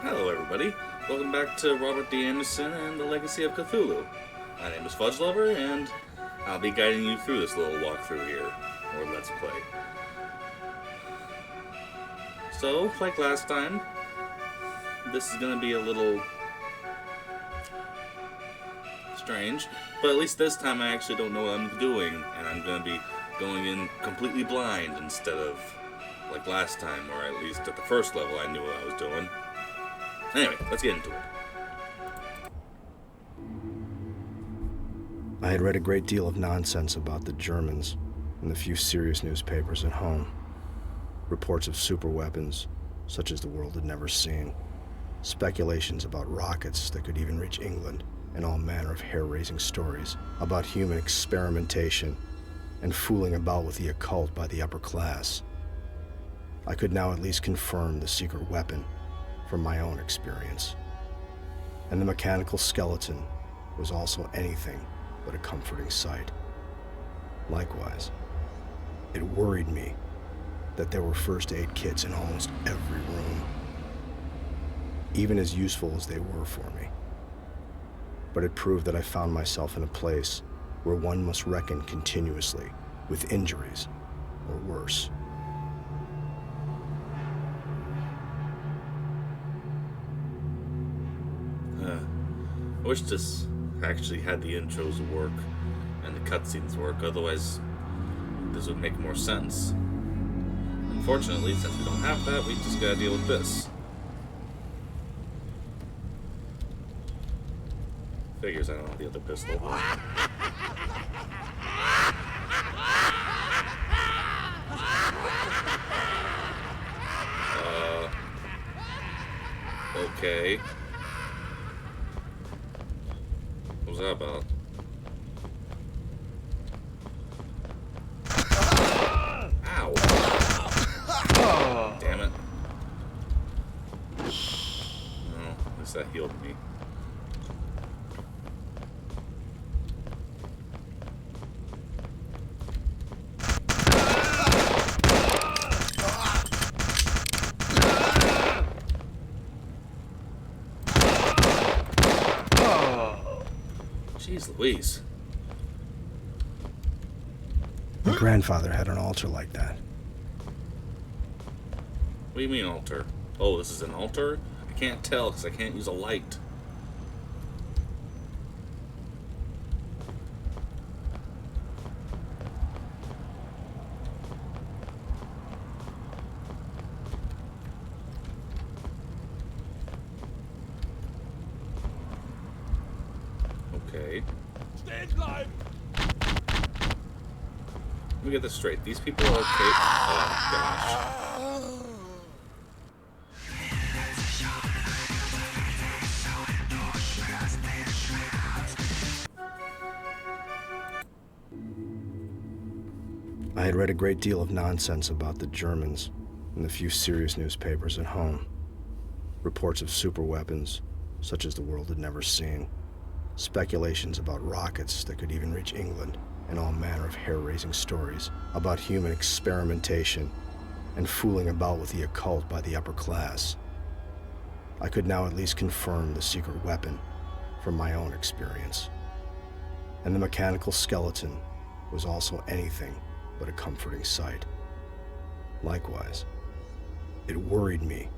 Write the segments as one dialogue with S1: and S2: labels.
S1: Hello everybody, welcome back to Robert D. Anderson and the Legacy of Cthulhu. My name is Fudge Lover, and I'll be guiding you through this little walkthrough here, or Let's Play. So, like last time, this is going to be a little strange, but at least this time I actually don't know what I'm doing, and I'm going to be going in completely blind instead of like last time, or at least at the first level I knew what I was doing. Anyway, let's get into it.
S2: I had read a great deal of nonsense about the Germans in the few serious newspapers at home. Reports of superweapons, such as the world had never seen. Speculations about rockets that could even reach England, and all manner of hair-raising stories about human experimentation and fooling about with the occult by the upper class. I could now at least confirm the secret weapon from my own experience. And the mechanical skeleton was also anything but a comforting sight. Likewise, it worried me that there were first aid kits in almost every room, even as useful as they were for me. But it proved that I found myself in a place where one must reckon continuously with injuries, or worse.
S1: I wish this actually had the intros work and the cutscenes work, otherwise this would make more sense. Unfortunately, since we don't have that, we just gotta deal with this. Figures I don't have the other pistol. Okay. What was that about? Ow! Damn it. Well, at least that healed me. Jeez Louise.
S2: My grandfather had an altar like that.
S1: What do you mean altar? Oh, this is an altar? I can't tell because I can't use a light. Okay. Let me get this straight. These people are okay. Oh, gosh.
S2: I had read a great deal of nonsense about the Germans in the few serious newspapers at home. Reports of superweapons, such as the world had never seen. Speculations about rockets that could even reach England, and all manner of hair-raising stories about human experimentation and fooling about with the occult by the upper class. I could now at least confirm the secret weapon from my own experience. And the mechanical skeleton was also anything but a comforting sight. Likewise, it worried me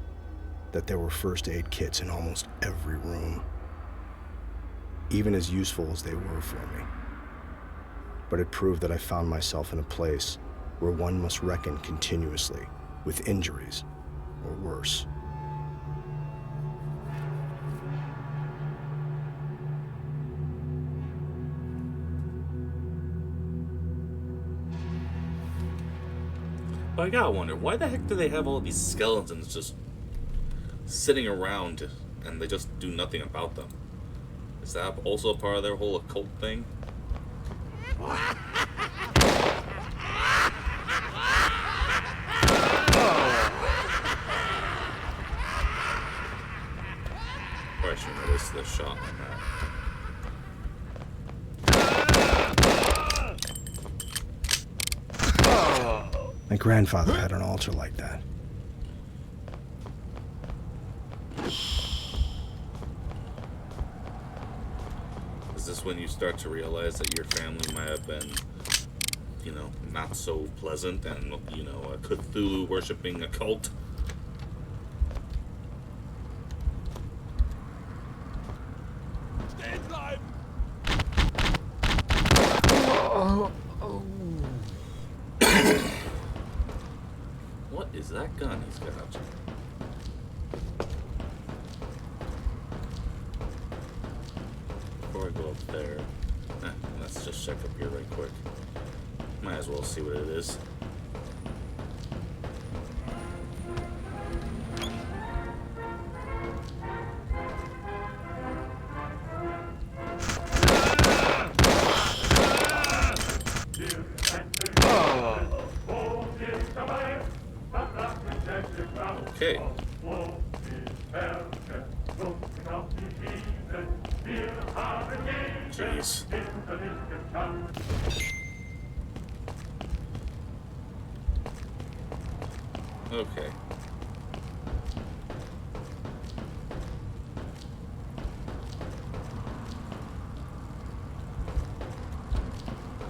S2: that there were first aid kits in almost every room, even as useful as they were for me. But it proved that I found myself in a place where one must reckon continuously with injuries, or worse.
S1: But I gotta wonder, why the heck do they have all these skeletons just sitting around and they just do nothing about them? Is that also a part of their whole occult thing? Probably should have noticed the shot on that.
S2: My grandfather had an altar like that.
S1: Is this when you start to realize that your family might have been, not so pleasant and, a Cthulhu worshipping a cult? What is that gun he's got? Before I go up there, let's just check up here right quick. Might as well see what it is. Okay. Jeez. Okay.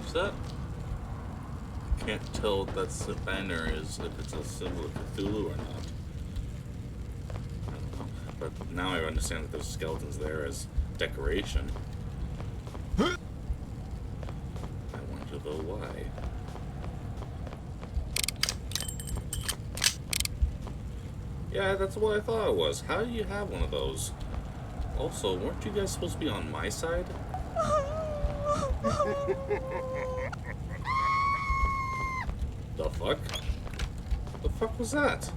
S1: Is that? Can't tell what that banner is, if it's a symbol of Cthulhu or not. I don't know. But now I understand that there's skeletons there as decoration. I wonder though why. Yeah, that's what I thought it was. How do you have one of those? Also, weren't you guys supposed to be on my side? The fuck? The fuck was that?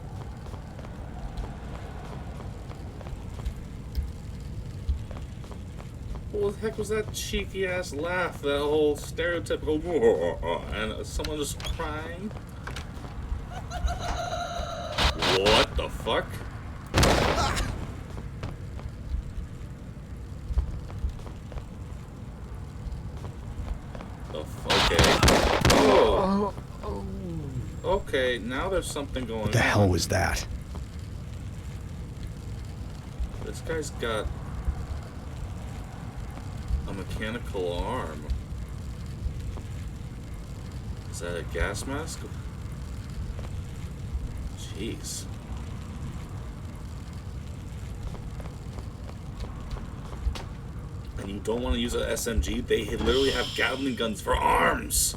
S1: What the heck was that cheeky ass laugh? That whole stereotypical and someone just crying? What the fuck? Okay. Oh. Okay, now there's something going on.
S2: What the hell was that?
S1: This guy's got a mechanical arm. Is that a gas mask? Jeez. And you don't want to use an SMG? They literally have Gatling guns for arms!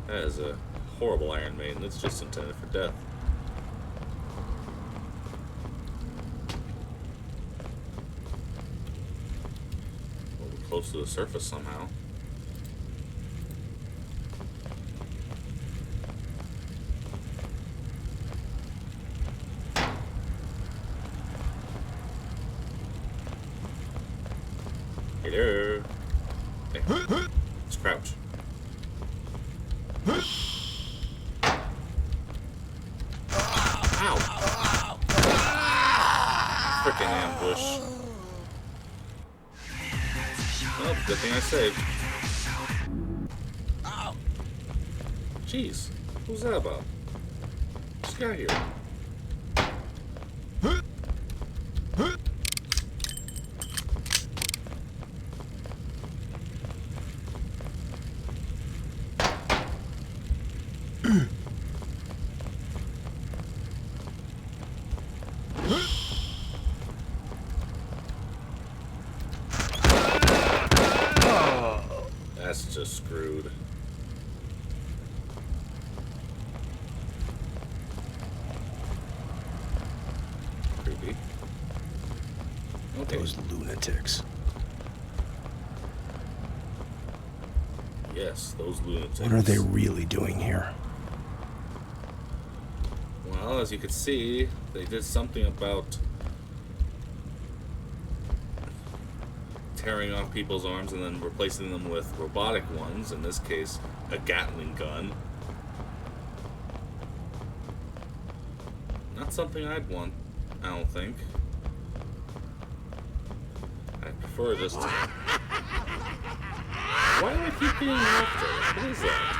S1: That is a horrible Iron Maiden. It's just intended for death. Well, we're close to the surface somehow. Hello. Hey. Let's crouch. Ow! Frickin' ambush. Well, good thing I saved. Jeez, what was that about? What's got here? That's just screwed. Creepy. Okay.
S2: Those lunatics.
S1: Yes, those lunatics.
S2: What are they really doing here?
S1: Well, as you can see, they did something about tearing off people's arms and then replacing them with robotic ones, in this case, a Gatling gun. Not something I'd want, I don't think. I prefer just to... Why do I keep getting after? What is that?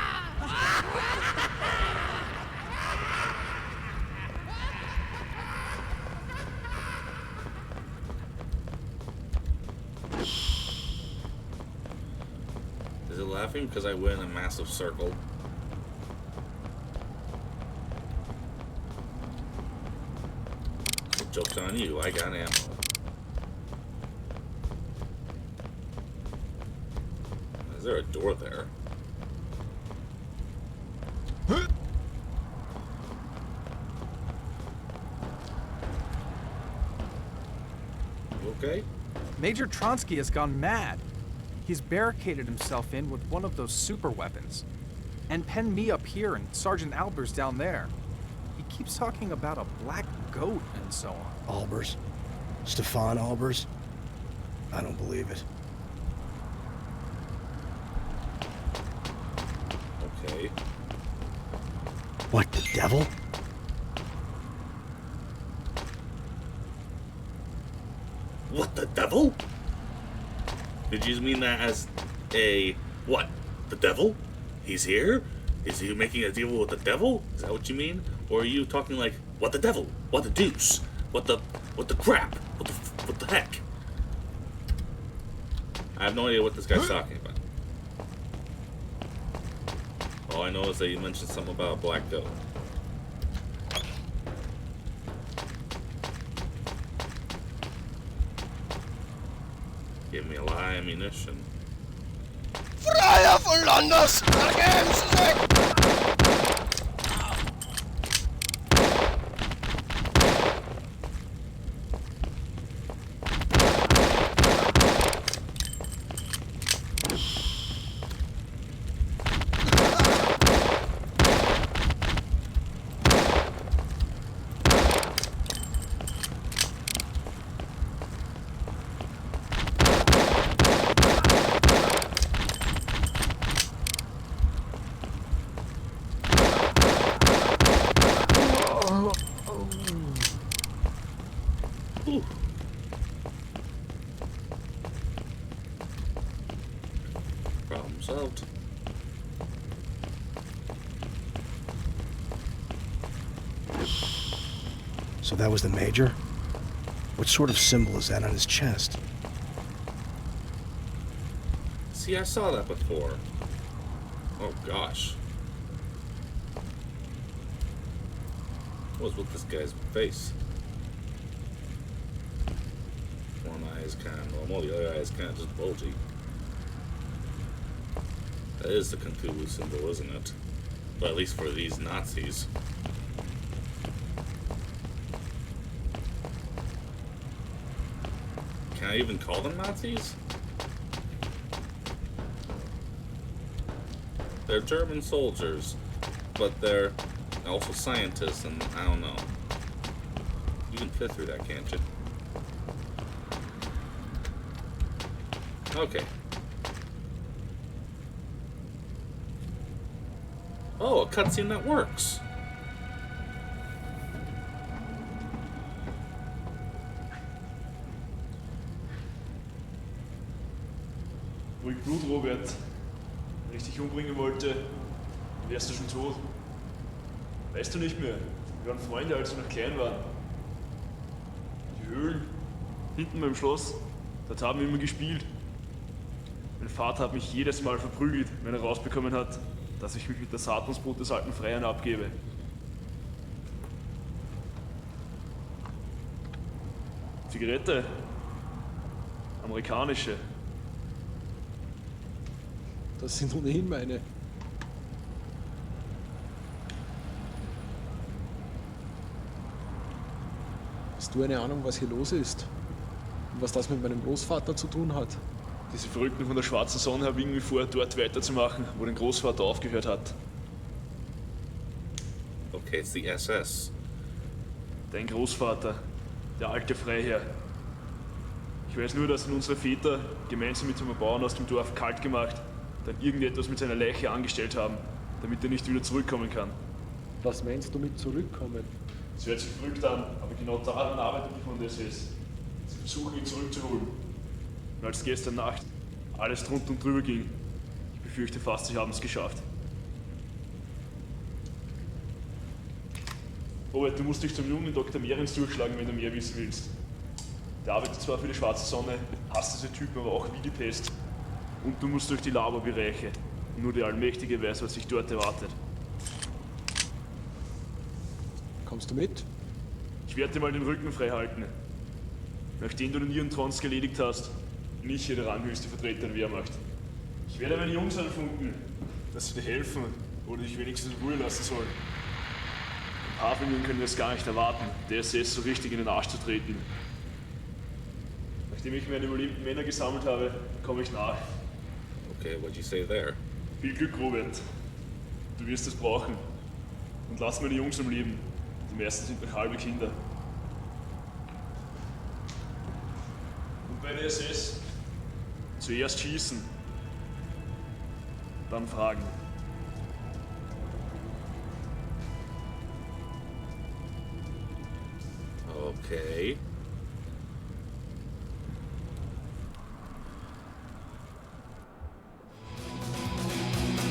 S1: laughing because I went in a massive circle? Joke's on you, I got ammo. Is there a door there? You okay?
S3: Major Tronsky has gone mad. He's barricaded himself in with one of those super weapons. And penned me up here and Sergeant Albers down there. He keeps talking about a black goat and so on.
S2: Albers? Stefan Albers? I don't believe it.
S1: Okay.
S2: What, the devil?
S1: What, the devil? Did you mean that as a... what? The devil? He's here? Is he making a deal with the devil? Is that what you mean? Or are you talking like, what the devil? What the deuce? What the crap? What the heck? I have no idea what this guy's talking about. All I know is that you mentioned something about a black goat. Give me a lot of ammunition.
S4: Freier von Landes! Ergeben Sie sich!
S1: Ooh. Problem solved.
S2: So that was the Major? What sort of symbol is that on his chest?
S1: See, I saw that before. Oh gosh. What was with this guy's face? One eye is kind of normal, the other eye is kind of just bulgy. That is the Cthulhu symbol, isn't it? Well, at least for these Nazis. Can I even call them Nazis? They're German soldiers, but they're also scientists, and I don't know. You can fit through that, can't you? Okay. Oh, a cutscene that works.
S5: Ruhig Blut, Robert. Wenn ich dich umbringen wollte, dann wärst du schon tot. Weißt du nicht mehr? Wir waren Freunde, als wir noch klein waren. Die Höhlen, hinten beim Schloss, dort haben wir immer gespielt. Mein Vater hat mich jedes Mal verprügelt, wenn er rausbekommen hat, dass ich mich mit der Satansbrut des alten Freiern abgebe. Zigarette. Amerikanische.
S6: Das sind ohnehin meine. Hast du eine Ahnung, was hier los ist? Und was das mit meinem Großvater zu tun hat?
S5: Diese Verrückten von der schwarzen Sonne haben irgendwie vor, dort weiterzumachen, wo dein Großvater aufgehört hat.
S1: Okay, it's the SS.
S5: Dein Großvater, der alte Freiherr. Ich weiß nur, dass ihn unsere Väter gemeinsam mit einem Bauern aus dem Dorf kalt gemacht, dann irgendetwas mit seiner Leiche angestellt haben, damit er nicht wieder zurückkommen kann.
S6: Was meinst du mit zurückkommen?
S5: Es hört sich verrückt an, aber genau daran arbeitet die von der SS. Sie versuchen ihn zurückzuholen. Und als gestern Nacht alles drunter und drüber ging, ich befürchte fast, sie haben es geschafft. Robert, du musst dich zum jungen Dr. Mehrens durchschlagen, wenn du mehr wissen willst. Der arbeitet zwar für die schwarze Sonne, hasst diese Typen aber auch wie die Pest. Und du musst durch die Laborbereiche. Nur der Allmächtige weiß, was sich dort erwartet.
S6: Kommst du mit?
S5: Ich werde dir mal den Rücken frei halten. Nachdem du den Irrentrons erledigt hast, bin ich hier der ranghöchste Vertreter der Wehrmacht. Ich werde meine Jungs anfunken, dass sie dir helfen oder dich wenigstens in Ruhe lassen sollen. Ein paar von ihnen können das gar nicht erwarten, der SS so richtig in den Arsch zu treten. Nachdem ich meine überlebenden Männer gesammelt habe, komme ich nach.
S1: Okay, what'd you say there?
S5: Viel Glück, Robert. Du wirst es brauchen. Und lass meine Jungs am Leben. Die meisten sind noch halbe Kinder. Und bei der SS zuerst schießen, dann fragen.
S1: Okay.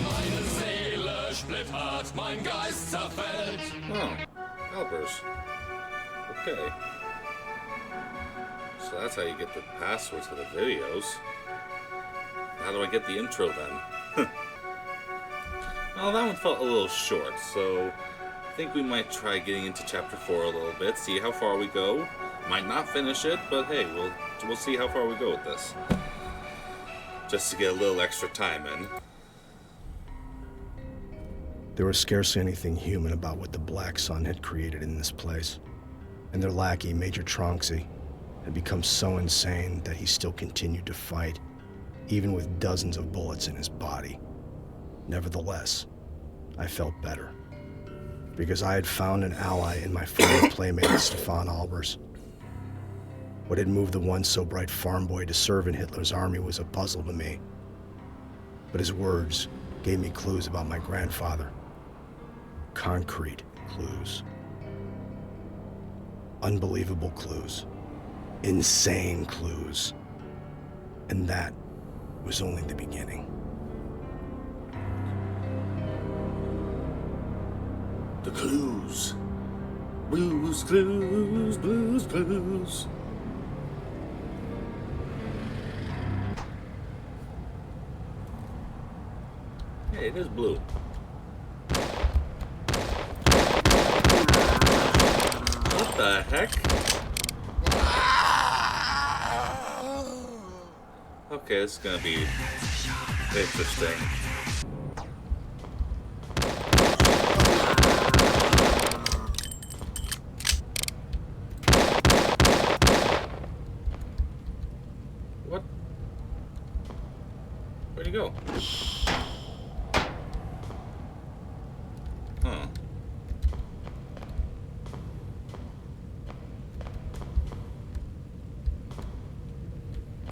S7: Meine Seele splittert, mein Geist zerfällt.
S1: Oh, Albers. Okay. So that's how you get the passwords for the videos. How do I get the intro then? Well, that one felt a little short, so I think we might try getting into chapter 4 a little bit, see how far we go. Might not finish it, but hey, we'll see how far we go with this. Just to get a little extra time in.
S2: There was scarcely anything human about what the Black Sun had created in this place, and their lackey, Major Tronxy, had become so insane that he still continued to fight, even with dozens of bullets in his body. Nevertheless, I felt better, because I had found an ally in my former playmate, Stefan Albers. What had moved the once so bright farm boy to serve in Hitler's army was a puzzle to me, but his words gave me clues about my grandfather. Concrete clues. Unbelievable clues. Insane clues. And that was only the beginning.
S1: The clues. Blues, clues, blues, clues. Hey, it is blue. What the heck? Okay, this is gonna be interesting. What? Where'd he go? Huh.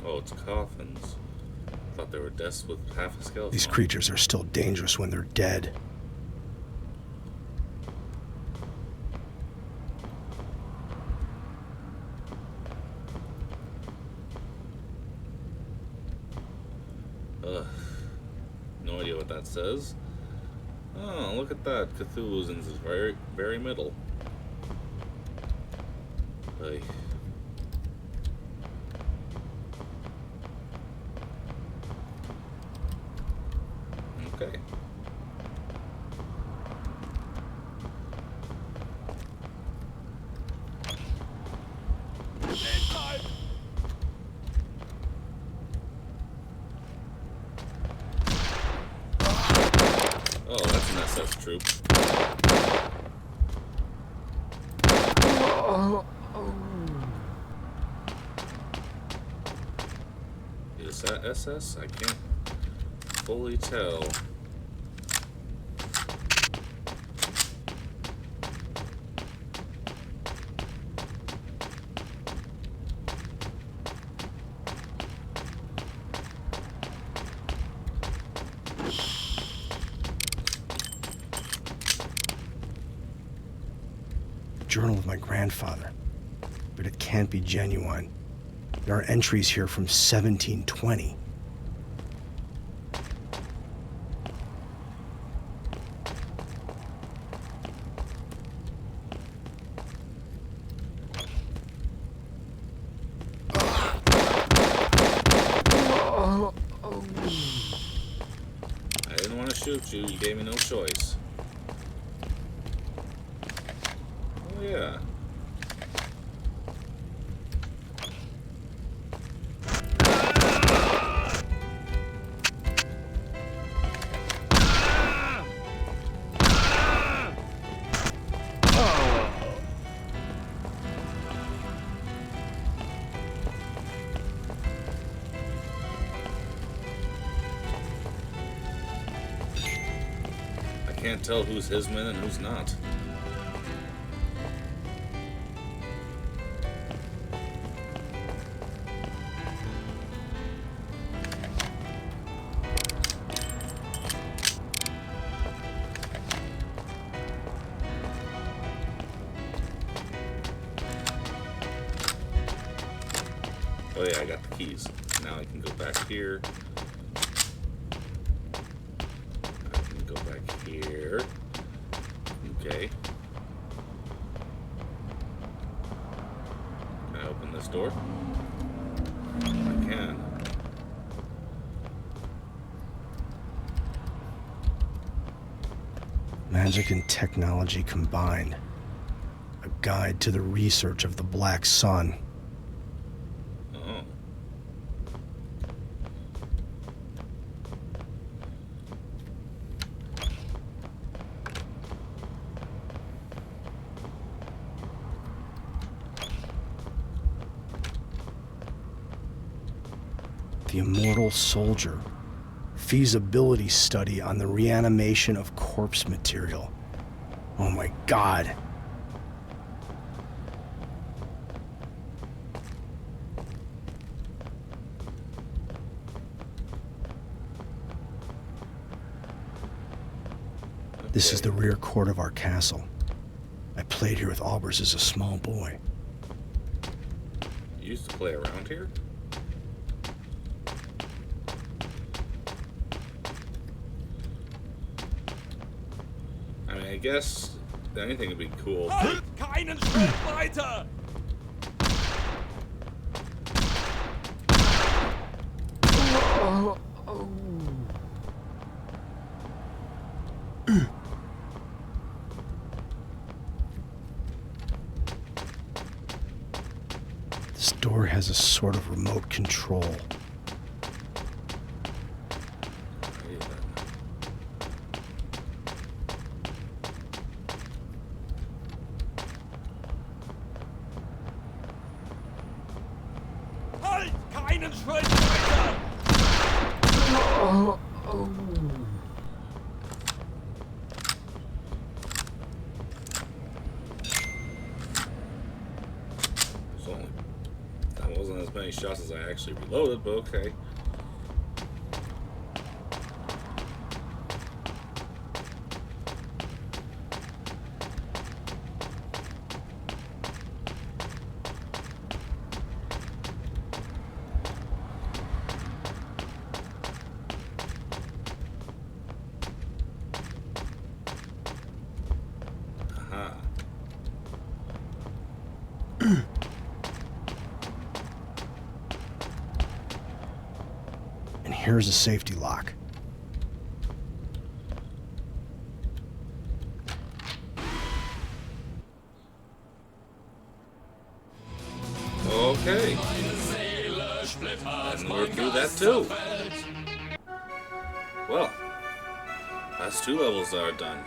S1: Oh, it's coffins. Thought they were desks with half a skeleton.
S2: These creatures are still dangerous when they're dead.
S1: Ugh. No idea what that says. Oh, look at that. Cthulhu's in his very, very middle. Ay. Okay. Oh, that's an SS troop. Is that SS? I can't fully tell.
S2: Journal of my grandfather, but it can't be genuine. There are entries here from 1720.
S1: I shoot you. You gave me no choice. Oh, yeah. Can't tell who's his men and who's not. Oh yeah, I got the keys. Now I can go back here. Go back here. Okay. Can I open this door? I can.
S2: Magic and technology combined. A guide to the research of the Black Sun.
S1: Oh.
S2: The Immortal Soldier. Feasibility study on the reanimation of corpse material. Oh my God. This is the rear court of our castle. I played here with Albers as a small boy.
S1: You used to play around here? I mean, I guess anything would be cool.
S7: Halt keinen Schritt weiter!
S2: This door has a sort of remote control.
S7: Halt keinen Schritt weiter!
S1: So that wasn't as many shots as I actually reloaded, but okay. Aha.
S2: And here's a safety lock.
S1: Okay.
S7: Meine Seele splittert,
S1: And we're
S7: mein
S1: through that
S7: Geist
S1: too.
S7: zerfällt.
S1: Well, that's 2 levels that are done.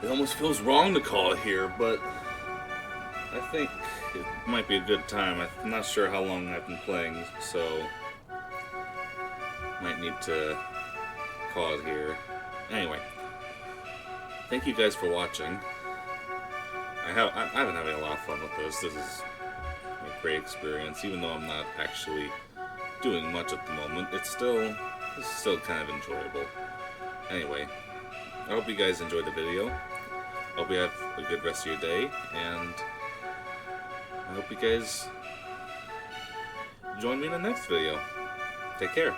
S1: It almost feels wrong to call it here, but I think it might be a good time. I'm not sure how long I've been playing, so might need to call it here. Anyway, thank you guys for watching. I've been having a lot of fun with this. This is a great experience, even though I'm not actually doing much at the moment. It's still kind of enjoyable. Anyway, I hope you guys enjoyed the video. I hope you have a good rest of your day, and I hope you guys join me in the next video. Take care.